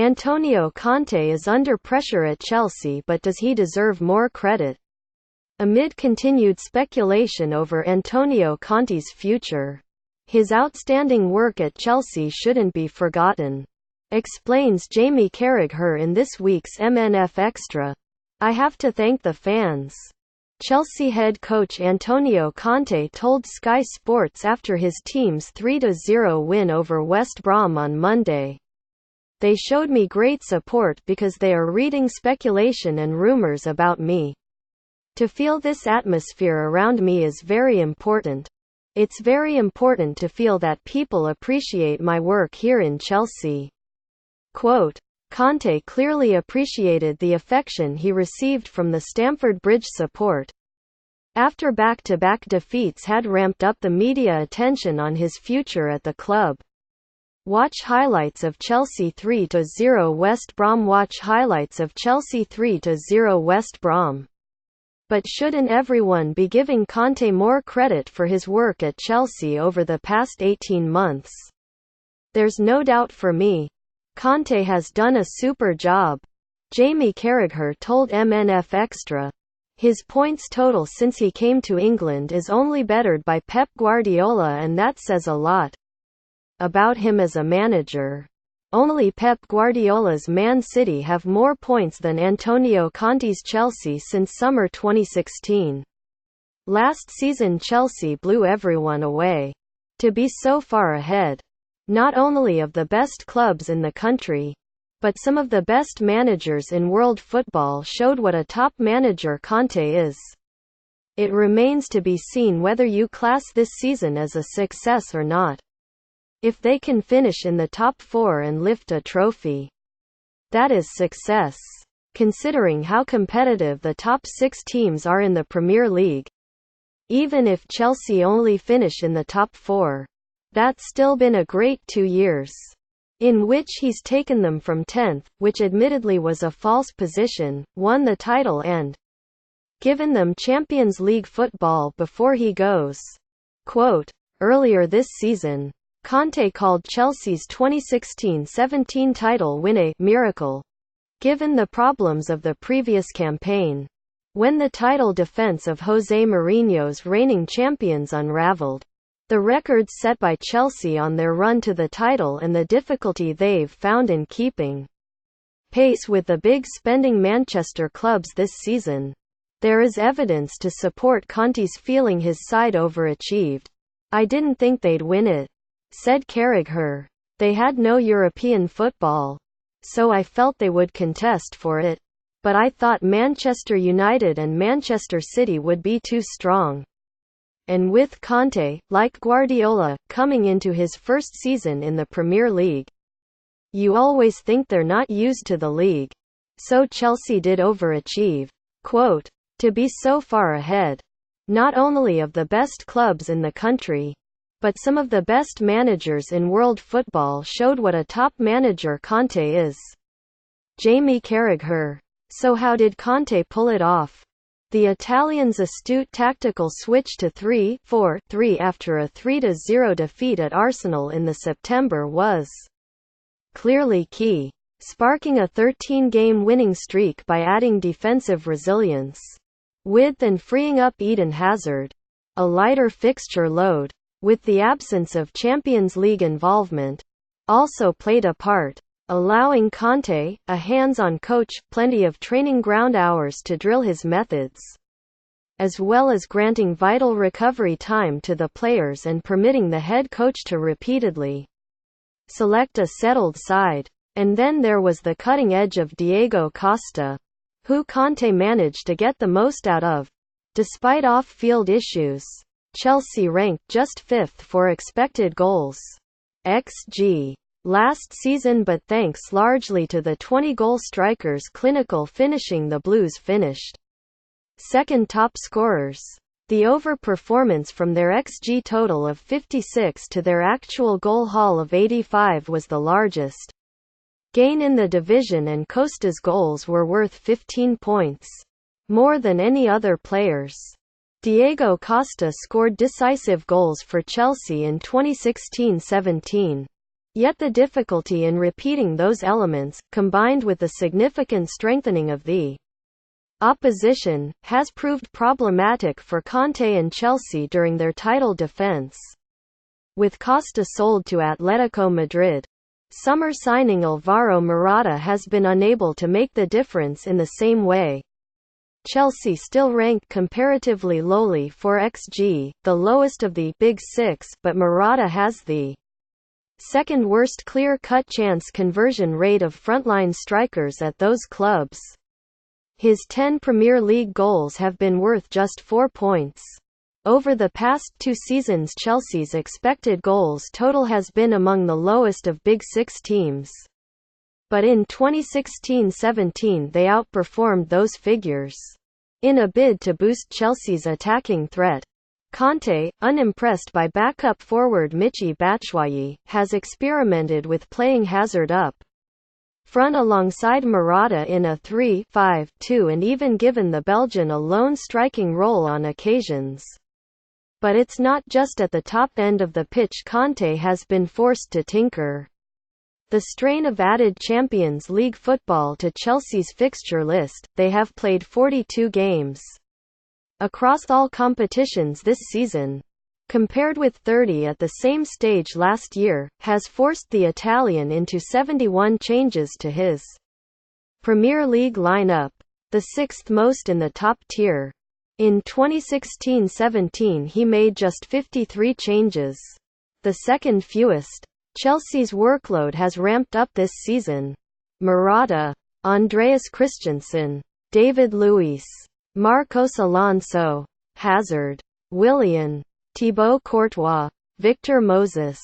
Antonio Conte is under pressure at Chelsea, but does he deserve more credit? Amid continued speculation over Antonio Conte's future, his outstanding work at Chelsea shouldn't be forgotten, explains Jamie Carragher in this week's MNF Extra. I have to thank the fans. Chelsea head coach Antonio Conte told Sky Sports after his team's 3-0 win over West Brom on Monday. They showed me great support because they are reading speculation and rumors about me. To feel this atmosphere around me is very important. It's very important to feel that people appreciate my work here in Chelsea. Quote, Conte clearly appreciated the affection he received from the Stamford Bridge support. After back-to-back defeats had ramped up the media attention on his future at the club. Watch highlights of Chelsea 3-0 West Brom. Watch highlights of Chelsea 3-0 West Brom. But shouldn't everyone be giving Conte more credit for his work at Chelsea over the past 18 months? There's no doubt for me. Conte has done a super job. Jamie Carragher told MNF Extra. His points total since he came to England is only bettered by Pep Guardiola, and that says a lot about him as a manager. Only Pep Guardiola's Man City have more points than Antonio Conte's Chelsea since summer 2016. Last season Chelsea blew everyone away. To be so far ahead, not only of the best clubs in the country, but some of the best managers in world football, showed what a top manager Conte is. It remains to be seen whether you class this season as a success or not. If they can finish in the top 4 and lift a trophy, that is success. Considering how competitive the top 6 teams are in the Premier League. Even if Chelsea only finish in the top 4, that's still been a great 2 years, in which he's taken them from 10th, which admittedly was a false position, won the title and given them Champions League football before he goes. Quote, earlier this season, Conte called Chelsea's 2016-17 title win a miracle, given the problems of the previous campaign, when the title defense of Jose Mourinho's reigning champions unraveled. The records set by Chelsea on their run to the title and the difficulty they've found in keeping pace with the big spending Manchester clubs this season. There is evidence to support Conte's feeling his side overachieved. I didn't think they'd win it, said Carragher. They had no European football, so I felt they would contest for it. But I thought Manchester United and Manchester City would be too strong. And with Conte, like Guardiola, coming into his first season in the Premier League, you always think they're not used to the league. So Chelsea did overachieve. Quote, to be so far ahead, not only of the best clubs in the country, but some of the best managers in world football, showed what a top manager Conte is. Jamie Carragher. So how did Conte pull it off? The Italian's astute tactical switch to 3-4-3 after a 3-0 defeat at Arsenal in the September was clearly key, sparking a 13-game winning streak by adding defensive resilience, width and freeing up Eden Hazard. A lighter fixture load, with the absence of Champions League involvement, also played a part, allowing Conte, a hands-on coach, plenty of training ground hours to drill his methods, as well as granting vital recovery time to the players and permitting the head coach to repeatedly select a settled side. And then there was the cutting edge of Diego Costa, who Conte managed to get the most out of. Despite off-field issues, Chelsea ranked just 5th for expected goals (XG) last season, but thanks largely to the 20-goal striker's clinical finishing, the Blues finished second top scorers. The overperformance from their XG total of 56 to their actual goal haul of 85 was the largest gain in the division, and Costa's goals were worth 15 points more than any other players. Diego Costa scored decisive goals for Chelsea in 2016-17. Yet the difficulty in repeating those elements, combined with the significant strengthening of the opposition, has proved problematic for Conte and Chelsea during their title defence. With Costa sold to Atletico Madrid, summer signing Alvaro Morata has been unable to make the difference in the same way. Chelsea still rank comparatively lowly for XG, the lowest of the Big Six, but Morata has the second worst clear-cut chance conversion rate of frontline strikers at those clubs. His 10 Premier League goals have been worth just 4 points. Over the past 2 seasons, Chelsea's expected goals total has been among the lowest of Big Six teams. But in 2016-17 they outperformed those figures. In a bid to boost Chelsea's attacking threat, Conte, unimpressed by backup forward Michy Batshuayi, has experimented with playing Hazard up front alongside Morata in a 3-5-2 and even given the Belgian a lone striking role on occasions. But it's not just at the top end of the pitch Conte has been forced to tinker. The strain of added Champions League football to Chelsea's fixture list. They have played 42 games across all competitions this season, compared with 30 at the same stage last year, has forced the Italian into 71 changes to his Premier League lineup, the sixth most in the top tier. In 2016-17 he made just 53 changes, the second fewest. Chelsea's workload has ramped up this season. Morata, Andreas Christensen, David Luiz, Marcos Alonso, Hazard, Willian, Thibaut Courtois, Victor Moses,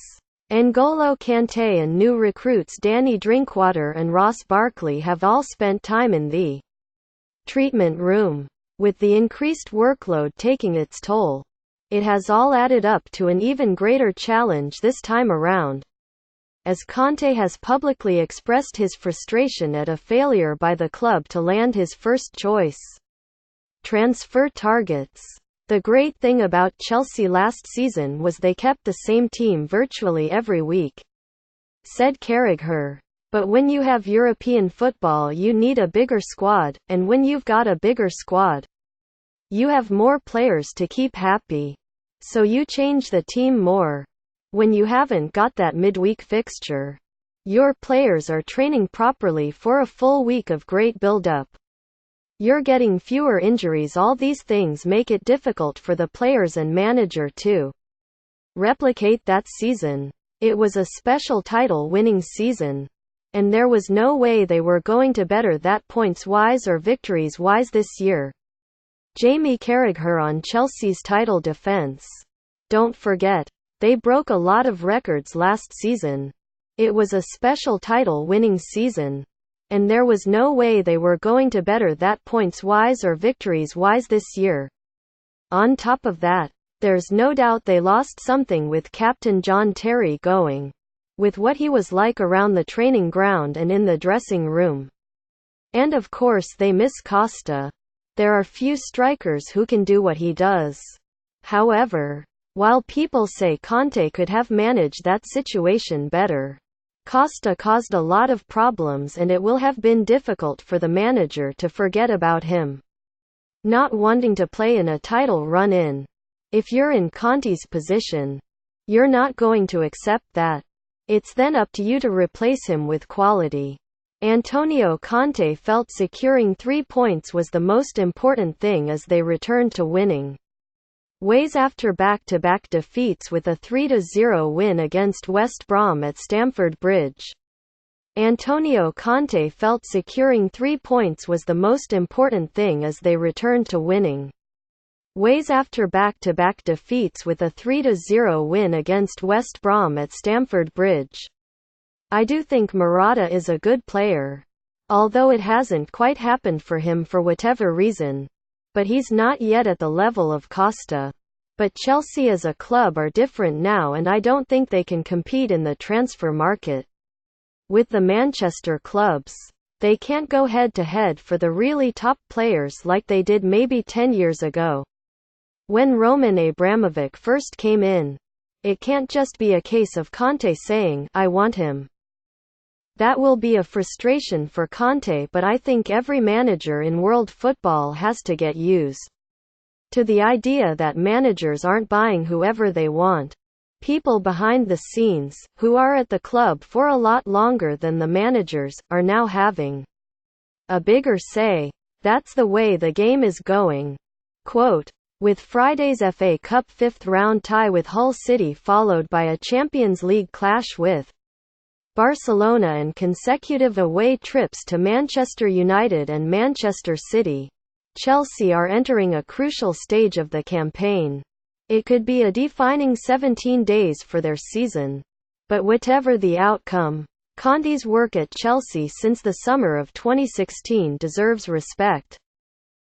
N'Golo Kanté and new recruits Danny Drinkwater and Ross Barkley have all spent time in the treatment room. With the increased workload taking its toll, it has all added up to an even greater challenge this time around, as Conte has publicly expressed his frustration at a failure by the club to land his first choice transfer targets. The great thing about Chelsea last season was they kept the same team virtually every week, said Carragher. But when you have European football you need a bigger squad, and when you've got a bigger squad, you have more players to keep happy. So you change the team more. When you haven't got that midweek fixture, your players are training properly for a full week of great build-up. You're getting fewer injuries. All these things make it difficult for the players and manager to replicate that season. It was a special title-winning season, and there was no way they were going to better that points-wise or victories-wise this year. Jamie Carragher on Chelsea's title defence. Don't forget, they broke a lot of records last season. It was a special title-winning season, and there was no way they were going to better that points-wise or victories-wise this year. On top of that, there's no doubt they lost something with captain John Terry going, with what he was like around the training ground and in the dressing room. And of course they miss Costa. There are few strikers who can do what he does. However, while people say Conte could have managed that situation better, Costa caused a lot of problems and it will have been difficult for the manager to forget about him. Not wanting to play in a title run-in. If you're in Conte's position, you're not going to accept that. It's then up to you to replace him with quality. Antonio Conte felt securing 3 points was the most important thing as they returned to winning ways after back-to-back defeats with a 3-0 win against West Brom at Stamford Bridge. Antonio Conte felt securing 3 points was the most important thing as they returned to winning ways after back-to-back defeats with a 3-0 win against West Brom at Stamford Bridge. I do think Morata is a good player, although it hasn't quite happened for him for whatever reason. But he's not yet at the level of Costa. But Chelsea as a club are different now and I don't think they can compete in the transfer market with the Manchester clubs. They can't go head-to-head for the really top players like they did maybe 10 years ago. when Roman Abramovich first came in. It can't just be a case of Conte saying, "I want him." That will be a frustration for Conte, but I think every manager in world football has to get used to the idea that managers aren't buying whoever they want. People behind the scenes, who are at the club for a lot longer than the managers, are now having a bigger say. That's the way the game is going. Quote, with Friday's FA Cup fifth-round tie with Hull City followed by a Champions League clash with Barcelona and consecutive away trips to Manchester United and Manchester City, Chelsea are entering a crucial stage of the campaign. It could be a defining 17 days for their season. But whatever the outcome, Conte's work at Chelsea since the summer of 2016 deserves respect.